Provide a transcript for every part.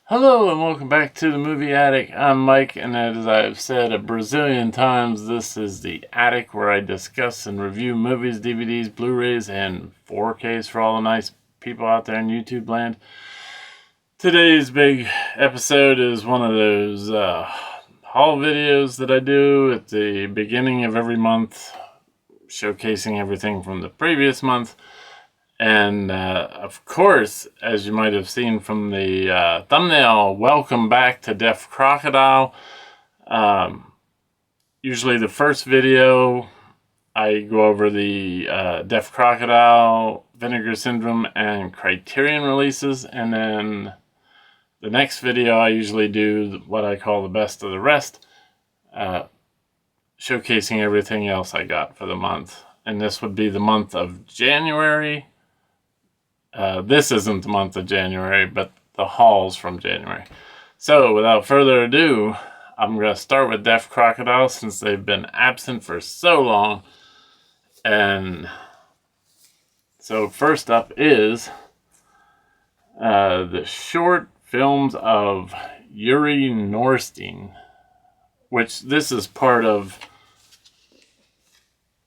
Hello and welcome back to the Movie Attic. I'm Mike, and as I've said a Brazilian times, this is the attic where I discuss and review movies, DVDs, Blu-rays, and 4Ks for all the nice people out there in YouTube land. Today's big episode is one of those haul videos that I do at the beginning of every month, showcasing everything from the previous month. And of course, as you might have seen from the thumbnail, welcome back to Deaf Crocodile. Usually the first video, I go over the Deaf Crocodile, Vinegar Syndrome, and Criterion releases. And then the next video, I usually do what I call the best of the rest, showcasing everything else I got for the month. And this would be the month of January. This isn't the month of January, but the hauls from January. So, without further ado, I'm going to start with Deaf Crocodile since they've been absent for so long. And so, first up is the short films of Yuri Norstein, which this is part of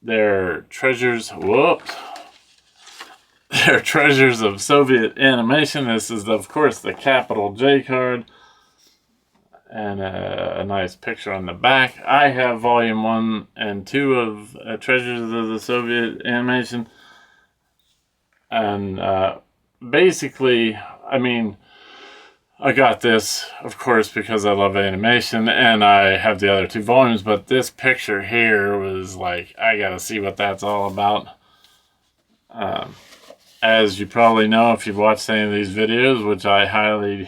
their Treasures. Whoops. They're Treasures of Soviet Animation. This is, of course, the capital J card. And a nice picture on the back. I have volume 1 and 2 of Treasures of the Soviet Animation. And basically, I mean, I got this, of course, because I love animation. And I have the other 2 volumes. But this picture here was like, I gotta see what that's all about. As you probably know if you've watched any of these videos, which I highly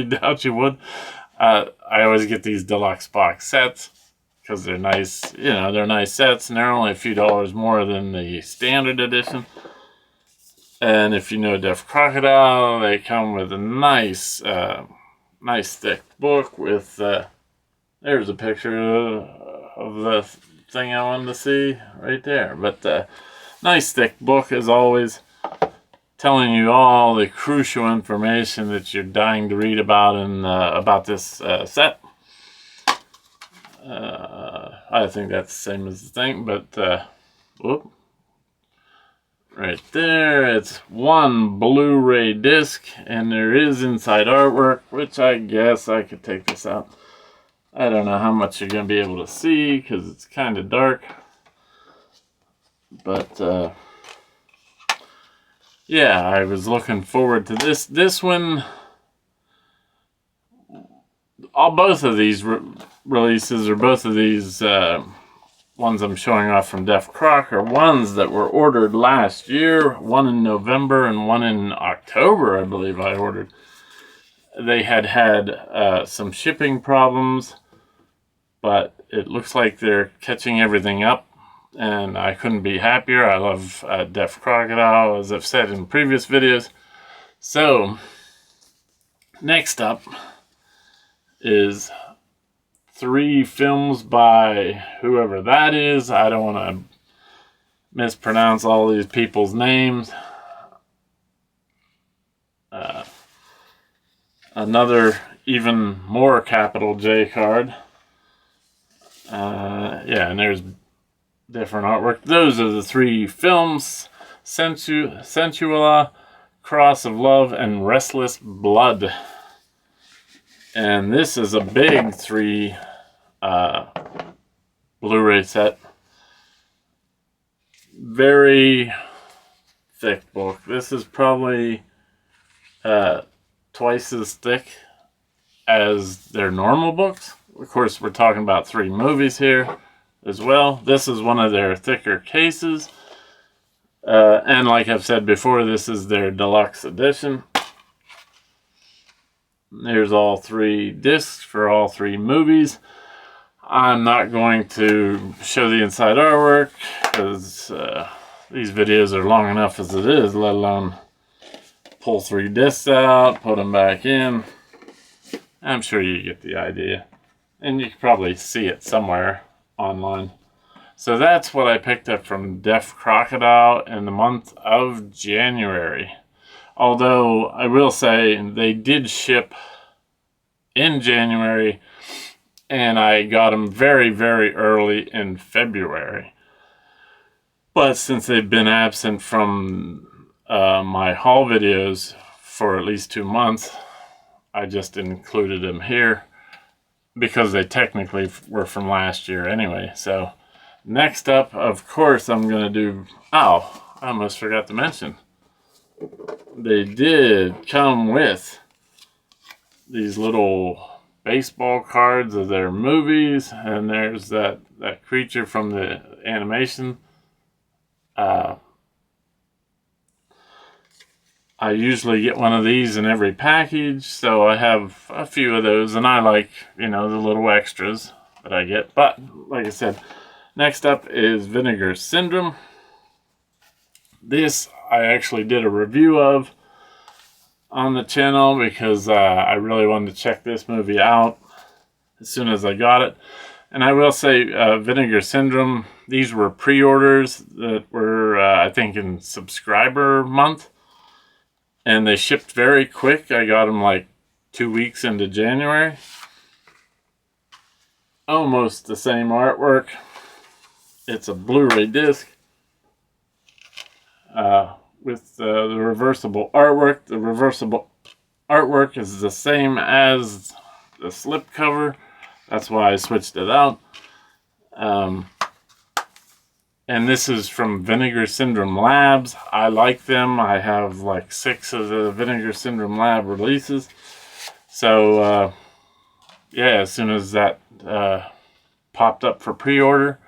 doubt you would, I always get these deluxe box sets because they're nice, they're nice sets, and they're only a few dollars more than the standard edition. And if you know Deaf Crocodile, they come with a nice thick book with, there's a picture of the thing I wanted to see right there. But nice thick book as always, telling you all the crucial information that you're dying to read about and about this set. I think that's the same as the thing, but whoop. Right there, it's one Blu-ray disc, and there is inside artwork, which I guess I could take this out. I don't know how much you're going to be able to see because it's kind of dark. But yeah, I was looking forward to this. This one, both of these releases, or both of these ones I'm showing off from Deaf Croc, are ones that were ordered last year. One in November and one in October, I believe I ordered. They had some shipping problems, but it looks like they're catching everything up. And I couldn't be happier. I love Deaf Crocodile, as I've said in previous videos. So, next up is 3 films by whoever that is. I don't want to mispronounce all these people's names. Another even more capital J card. Yeah, and there's different artwork. Those are the 3 films: Sensuala, Cross of Love, and Restless Blood. And this is a big 3 Blu-ray set. Very thick book. This is probably twice as thick as their normal books. Of course, we're talking about 3 movies here as well. This is one of their thicker cases. And like I've said before, this is their deluxe edition. There's all 3 discs for all 3 movies. I'm not going to show the inside artwork because these videos are long enough as it is, let alone pull 3 discs out, put them back in. I'm sure you get the idea. And you can probably see it somewhere online. So that's what I picked up from Deaf Crocodile in the month of January. Although I will say they did ship in January, and I got them very, very early in February. But since they've been absent from my haul videos for at least 2 months, I just included them here because they technically were from last year anyway. So next up, of course, I'm going to do... Oh, I almost forgot to mention. They did come with these little baseball cards of their movies, and there's that creature from the animation. I usually get one of these in every package, so I have a few of those, and I like, you know, the little extras that I get. But, like I said, next up is Vinegar Syndrome. This I actually did a review of on the channel because I really wanted to check this movie out as soon as I got it. And I will say, Vinegar Syndrome, these were pre-orders that were, I think, in subscriber month. And they shipped very quick. I got them like 2 weeks into January. Almost the same artwork. It's a Blu-ray disc with the reversible artwork. The reversible artwork is the same as the slipcover. That's why I switched it out. And this is from Vinegar Syndrome Labs. I like them. I have like 6 of the Vinegar Syndrome Lab releases. So, yeah, as soon as that popped up for pre-order,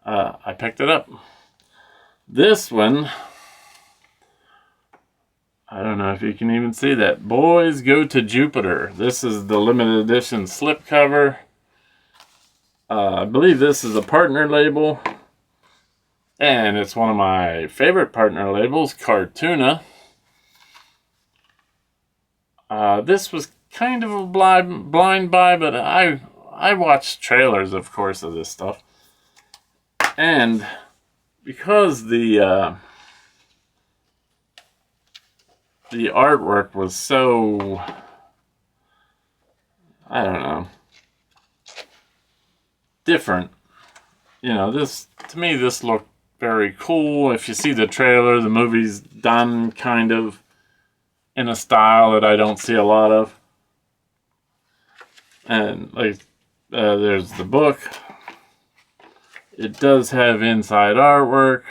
I picked it up. This one, I don't know if you can even see that. Boys Go to Jupiter. This is the limited edition slipcover. I believe this is a partner label. And it's one of my favorite partner labels, Cartoona. This was kind of a blind buy, but I watched trailers, of course, of this stuff. And because the artwork was so, I don't know, different. You know, this, to me, this looked very cool. If you see the trailer, the movie's done kind of in a style that I don't see a lot of. And like, there's the book. It does have inside artwork.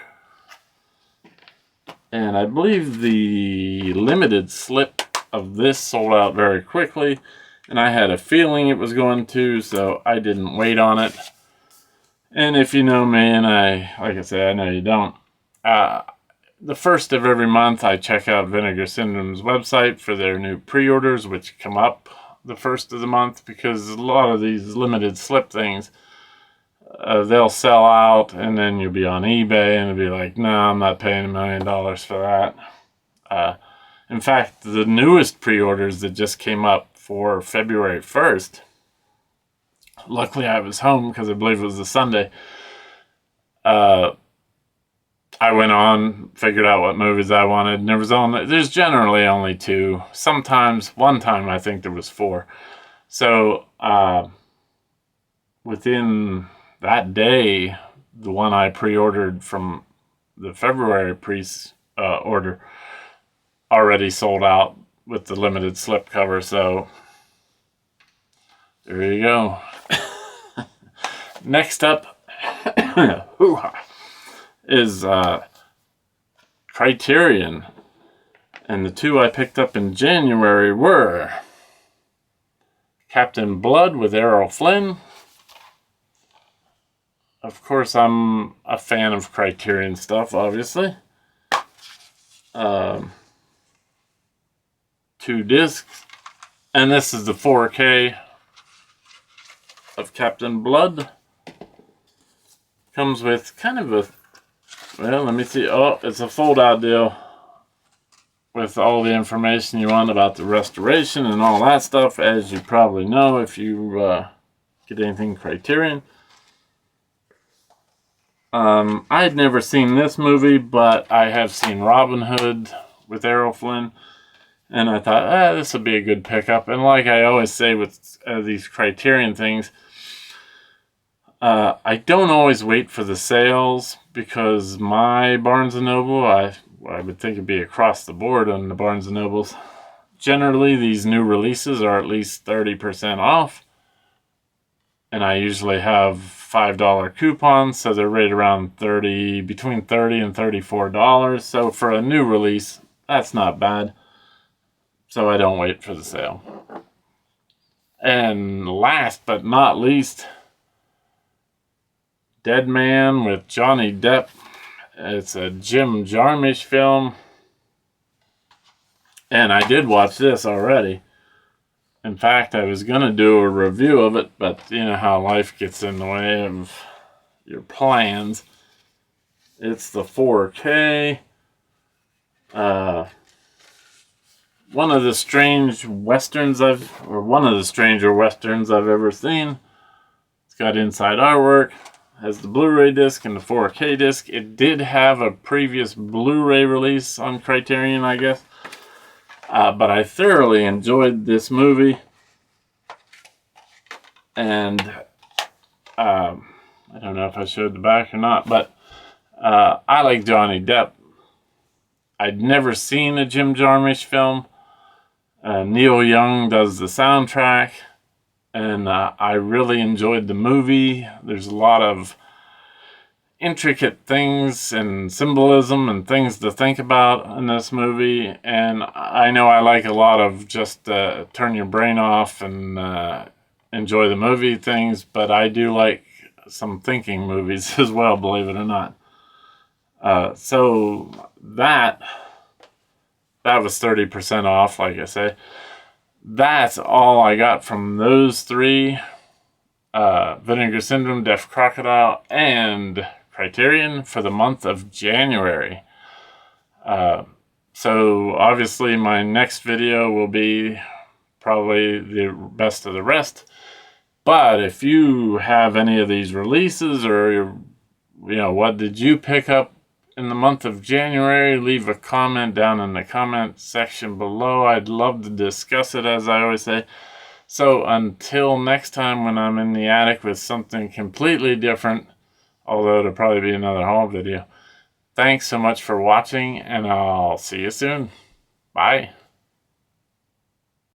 And I believe the limited slip of this sold out very quickly. And I had a feeling it was going to, so I didn't wait on it. And if you know me, and like I said, I know you don't, the first of every month I check out Vinegar Syndrome's website for their new pre-orders, which come up the first of the month, because a lot of these limited slip things, they'll sell out, and then you'll be on eBay, and it'll be like, no, I'm not paying $1 million for that. In fact, the newest pre-orders that just came up for February 1st, luckily I was home because I believe it was a Sunday. I went on, figured out what movies I wanted, and there's generally only 2. Sometimes, one time I think there was 4. So, within that day, the one I pre-ordered from the February order already sold out with the limited slipcover, so there you go. Next up is Criterion. And the 2 I picked up in January were Captain Blood with Errol Flynn. Of course, I'm a fan of Criterion stuff, obviously. 2 discs. And this is the 4K of Captain Blood. Comes with kind of a, well, let me see. Oh, it's a fold-out deal with all the information you want about the restoration and all that stuff, as you probably know if you get anything Criterion. I had never seen this movie, but I have seen Robin Hood with Errol Flynn. And I thought, this would be a good pickup. And like I always say with these Criterion things, I don't always wait for the sales, because my Barnes & Noble, I would think it'd be across the board on the Barnes & Nobles. Generally, these new releases are at least 30% off. And I usually have $5 coupons, so they're right around between $30 and $34. So for a new release, that's not bad. So I don't wait for the sale. And last but not least, Dead Man with Johnny Depp. It's a Jim Jarmusch film. And I did watch this already. In fact, I was going to do a review of it, but you know how life gets in the way of your plans. It's the 4K. One of the stranger westerns I've ever seen. It's got inside artwork. Has the Blu-ray disc and the 4K disc. It did have a previous Blu-ray release on Criterion, I guess. But I thoroughly enjoyed this movie. And I don't know if I showed the back or not, but I like Johnny Depp. I'd never seen a Jim Jarmusch film. Neil Young does the soundtrack. And I really enjoyed the movie. There's a lot of intricate things and symbolism and things to think about in this movie. And I know I like a lot of just turn your brain off and enjoy the movie things, but I do like some thinking movies as well, believe it or not. So that was 30% off, like I say. That's all I got from those three. Vinegar Syndrome, Deaf Crocodile, and Criterion for the month of January. So obviously my next video will be probably the best of the rest. But if you have any of these releases, or what did you pick up in the month of January, leave a comment down in the comment section below. I'd love to discuss it, as I always say. So until next time, when I'm in the attic with something completely different, although it'll probably be another haul video. Thanks so much for watching, and I'll see you soon. Bye.